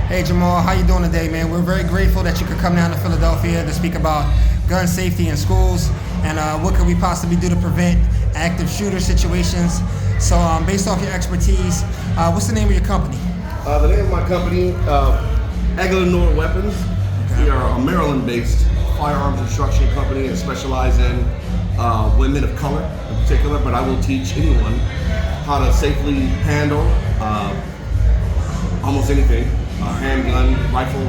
Hey Jamal, how you doing today, man? We're very grateful that you could come down to Philadelphia to speak about gun safety in schools and what could we possibly do to prevent active shooter situations. So based off your expertise, what's the name of your company? The name of my company, Aguilar Noor Weapons. Okay. We are a Maryland-based firearms instruction company and specialize in women of color in particular, but I will teach anyone how to safely handle almost anything. Handgun, rifle,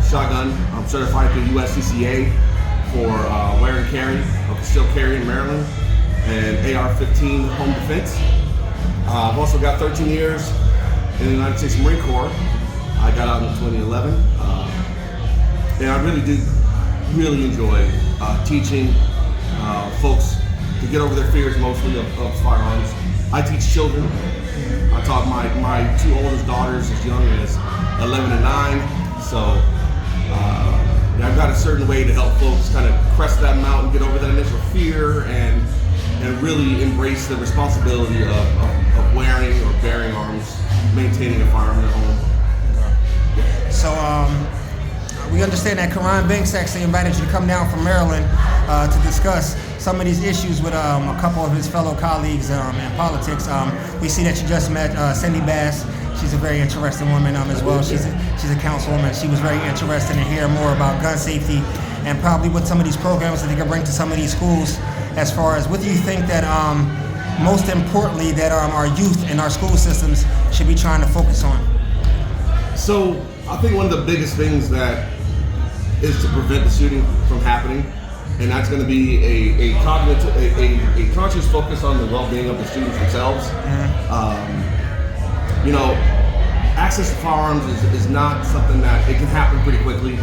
shotgun. I'm certified through USCCA for wear and carry, concealed carry in Maryland, and AR-15 home defense. I've also got 13 years in the United States Marine Corps. I got out in 2011, and I really enjoy teaching folks to get over their fears, mostly of firearms. I teach children. I taught my two oldest daughters as young as 11 and 9. So I've got a certain way to help folks kind of crest that mountain, get over that initial fear, and really embrace the responsibility of wearing or bearing arms, maintaining a firearm in their home. So we understand that Karan Banks actually invited you to come down from Maryland to discuss some of these issues with a couple of his fellow colleagues in politics. We see that you just met Cindy Bass. She's a very interesting woman as well. She's a councilwoman. She was very interested in hearing more about gun safety and probably what some of these programs that they can bring to some of these schools. As far as what do you think that most importantly that our youth in our school systems should be trying to focus on? So I think one of the biggest things that is to prevent the shooting from happening, and that's going to be a conscious focus on the well-being of the students themselves. Mm-hmm. Access to firearms is not something that it can happen pretty quickly.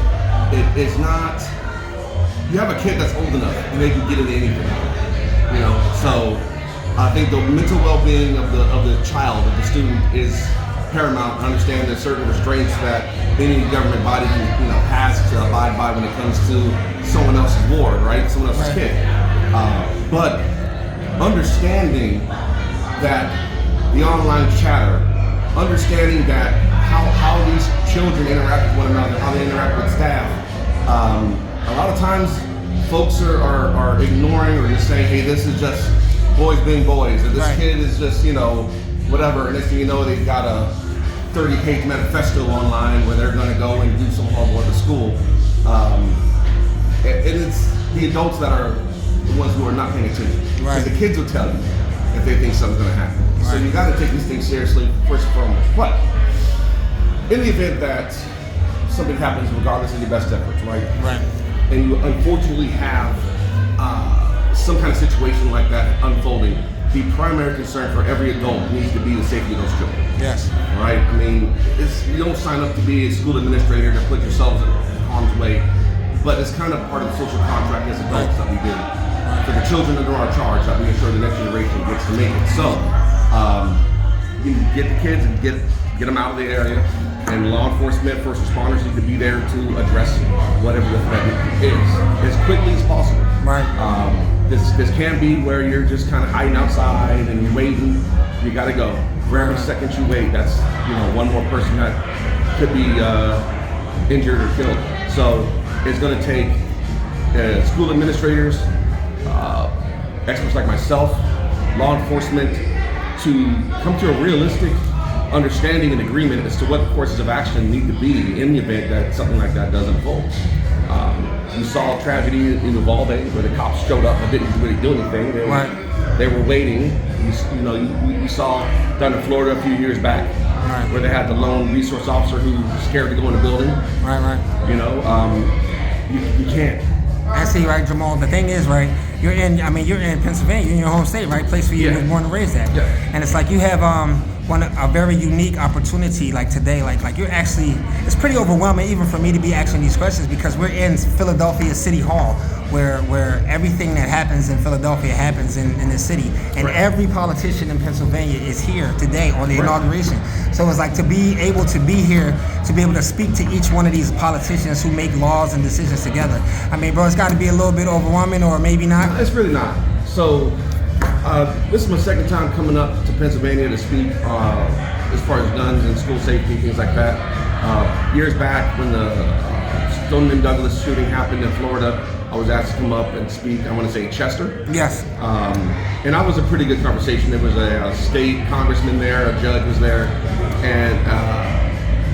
It's not. You have a kid that's old enough and they can get into anything. So I think the mental well-being of the child, of the student, is paramount. I understand there's certain restraints that any government body has to abide by when it comes to someone else's ward, right? Someone else's kid. But understanding that the online chatter, understanding that how these children interact with one another, how they interact with staff. A lot of times folks are ignoring or just saying, hey, this is just boys being boys, or this kid is just, whatever, and next thing you know, they've got a 30-page manifesto online where they're going to go and do some horrible at the school. And it's the adults that are the ones who are not paying attention. Because the kids will tell you if they think something's going to happen. So you got to take these things seriously, first and foremost. But in the event that something happens, regardless of your best efforts, right? And you unfortunately have some kind of situation like that unfolding, the primary concern for every adult needs to be the safety of those children. Yes. Right? I mean, you don't sign up to be a school administrator to put yourselves in harm's way, but it's kind of part of the social contract as adults that we do. For the children under our charge, that we ensure the next generation gets to make it. So, you get the kids and get them out of the area, and law enforcement, first responders need to be there to address whatever the threat is as quickly as possible. This can be where you're just kind of hiding outside and you're waiting. You got to go. For every second you wait, that's one more person that could be injured or killed. So it's going to take school administrators, experts like myself, law enforcement, to come to a realistic understanding and agreement as to what the courses of action need to be in the event that something like that does unfold. You saw tragedy in Uvalde where the cops showed up and didn't really do anything. They were waiting. You saw down in Florida a few years back where they had the lone resource officer who was scared to go in the building. You can't. I see, right, Jamal. The thing is, you're in Pennsylvania, you're in your home state, right? Place where you were born and raised at. And it's like you have a very unique opportunity like today. Like you're actually, it's pretty overwhelming even for me to be asking these questions because we're in Philadelphia City Hall where everything that happens in Philadelphia happens in this city. And every politician in Pennsylvania is here today on the inauguration. So it's like to be able to be here, to be able to speak to each one of these politicians who make laws and decisions together. I mean, bro, it's got to be a little bit overwhelming or maybe not. No, it's really not. So this is my second time coming up to Pennsylvania to speak as far as guns and school safety, things like that. Years back when the Stoneman Douglas shooting happened in Florida, I was asked to come up and speak. I want to say Chester. Yes. And that was a pretty good conversation. There was a state congressman there, a judge was there, and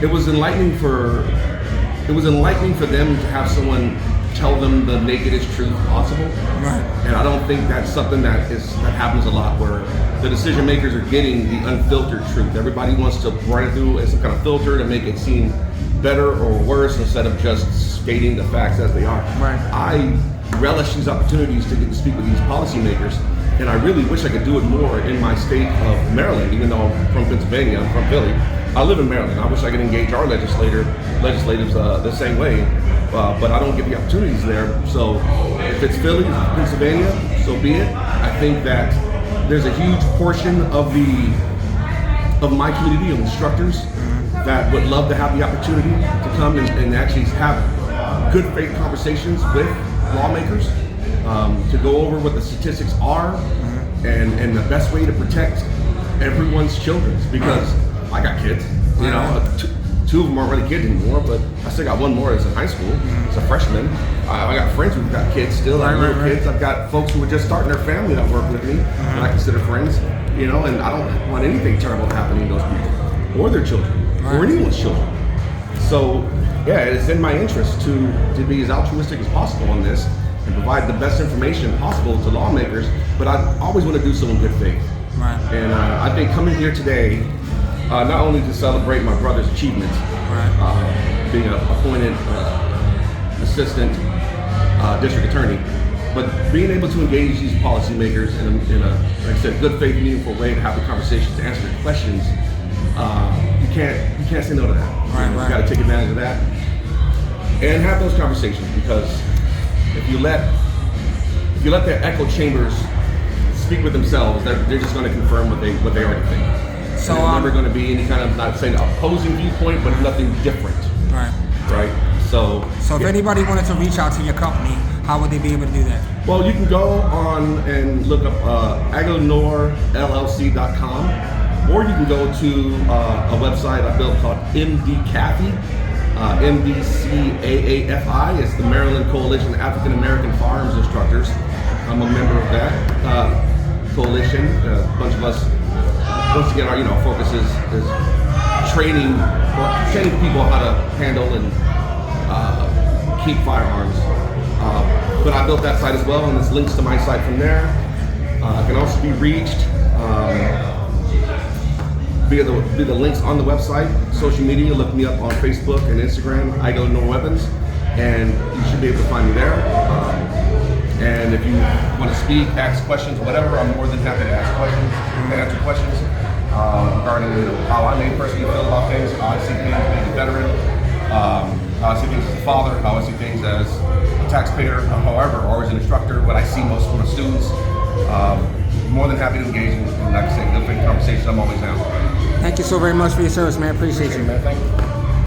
it was enlightening for them to have someone tell them the nakedest truth possible. Right. And I don't think that's something that happens a lot, where the decision makers are getting the unfiltered truth. Everybody wants to run it through some kind of filter to make it seem better or worse, instead of just stating the facts as they are. Right. I relish these opportunities to get to speak with these policymakers, and I really wish I could do it more in my state of Maryland, even though I'm from Pennsylvania, I'm from Philly. I live in Maryland. I wish I could engage our legislators the same way, but I don't get the opportunities there. So if it's Philly, Pennsylvania, so be it. I think that there's a huge portion of my community of instructors that would love to have the opportunity to come and actually have good faith conversations with lawmakers, to go over what the statistics are and the best way to protect everyone's children. Because I got kids, you know, two of them aren't really kids anymore, but I still got one more that's in high school. It's a freshman. I got friends who've got kids still, I have little kids. I've got folks who are just starting their family that work with me, that I consider friends, you know, and I don't want anything terrible to happen to those people or their children or anyone's children. So yeah, it's in my interest to be as altruistic as possible on this and provide the best information possible to lawmakers, but I always want to do so in good faith. Right. And I think coming here today, not only to celebrate my brother's achievements, being an appointed assistant district attorney, but being able to engage these policymakers in a, like I said, good faith, meaningful way, to have the conversations, to answer their questions. You can't say no to that. You got to take advantage of that and have those conversations, because if you let their echo chambers speak with themselves, they're just going to confirm what they already think. So there's never going to be any kind of, not saying opposing viewpoint, but nothing different. Right. So if anybody wanted to reach out to your company, how would they be able to do that? Well, you can go on and look up AgleNorLLC.com, or you can go to a website I built called MDCAFI, MDCAAFI. It's the Maryland Coalition of African American Firearms Instructors. I'm a member of that coalition. A bunch of us, once again, our focus is training people how to handle and keep firearms. But I built that site as well, and there's links to my site from there. I can also be reached via the links on the website. Social media, look me up on Facebook and Instagram, IGoNorWeapons, and you should be able to find me there. And if you want to speak, ask questions, whatever, I'm more than happy to ask questions and answer questions regarding how I may personally feel about things, how I see things being a veteran, how I see things as a father, how I see things as a taxpayer, however, or as an instructor, what I see most from the students. More than happy to engage in, like I said, good faith conversation. I'm always down. Thank you so very much for your service, man. Appreciate you. Man, thank you.